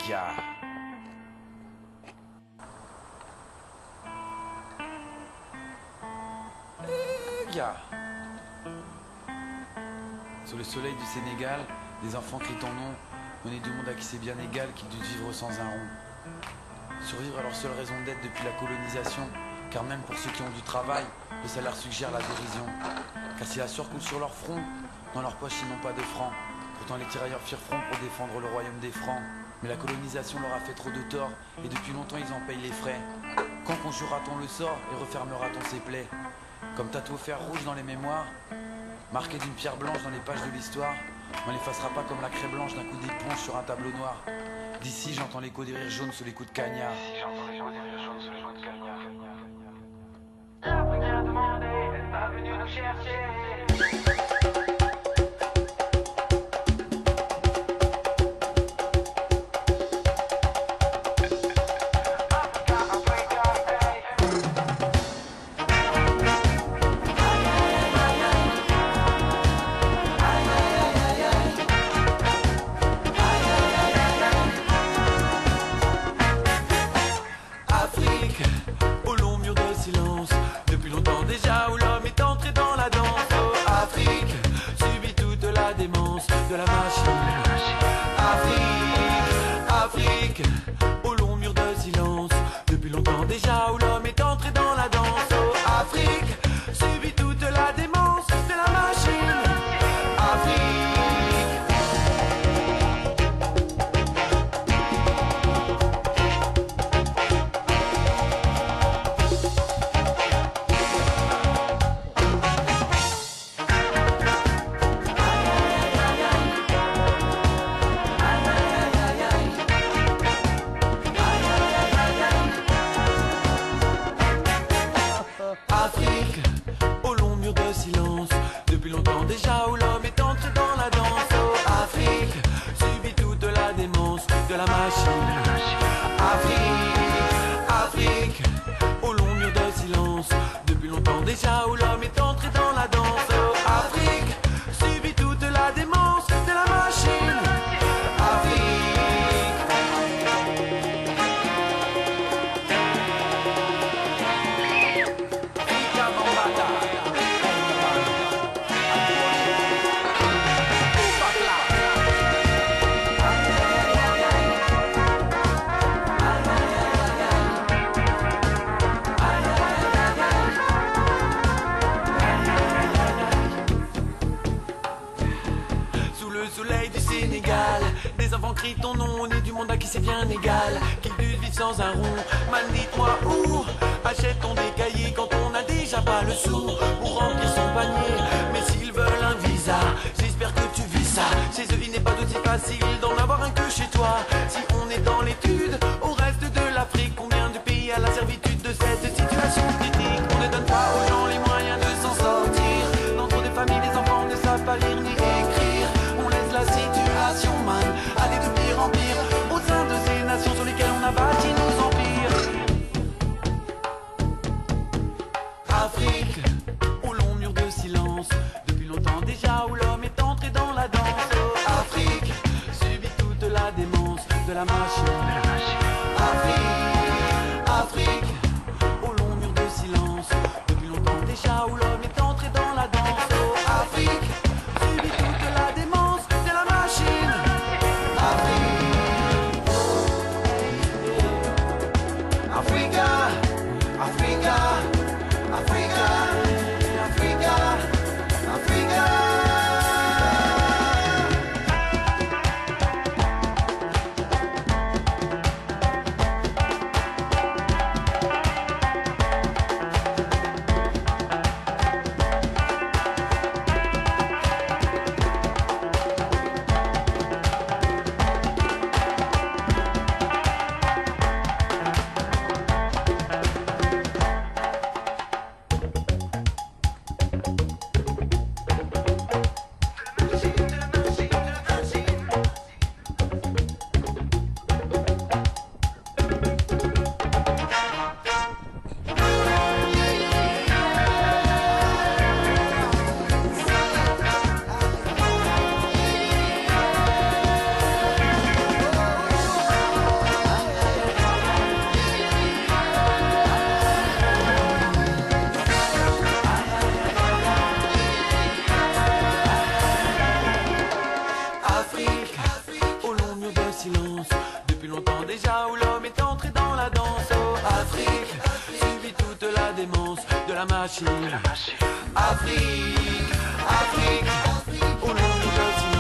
Africa. Sous le soleil du Sénégal, des enfants crient ton nom. On est du monde à qui c'est bien égal qu'ils doivent vivre sans un rond. Survivre à leur seule raison d'être depuis la colonisation. Car même pour ceux qui ont du travail, le salaire suggère la dérision. Car si la sueur coule sur leur front, dans leur poche ils n'ont pas de francs. Pourtant les tirailleurs firent front pour défendre le royaume des francs. Mais la colonisation leur a fait trop de tort, et depuis longtemps ils en payent les frais. Quand conjurera-t-on le sort et refermera-t-on ses plaies? Comme tatoué au fer rouge dans les mémoires, marqué d'une pierre blanche dans les pages de l'histoire, on l'effacera pas comme la craie blanche d'un coup d'éponge sur un tableau noir. D'ici j'entends l'écho des rires jaunes sous les coups de cagnard. L'Afrique a demandé, elle pas venue nous chercher. Crie ton nom, on est du monde à qui c'est bien égal qu'ils puissent vivre sans un rond. Man, dites-moi où achète-t-on des cahiers quand on n'a déjà pas le sou pour remplir son panier? Mais s'ils veulent un visa, j'espère que tu vis ça. Chez eux il n'est pas aussi facile d'en avoir un que chez toi. Si on est dans l'étude au reste de l'Afrique, combien de pays à la servitude de cette situation critique? On ne donne pas aux gens les moyens de s'en sortir. Dans trop de familles les enfants ne savent pas lire ni écrire. On laisse la situation man aller de pire en pire au sein de ces nations sur lesquelles on a bâti nos empires. Afrique, au long mur de silence, depuis longtemps déjà où l'homme est entré dans la danse. Afrique, subit toute la démence de la machine. Afrique, Afrique, au long mur de silence, depuis longtemps déjà où l'homme est entré dans la danse. Afrique, subit toute la démence de la machine. Africa, Africa, Africa, Africa, Africa. machine. Afrique, Afrique, où l'on nous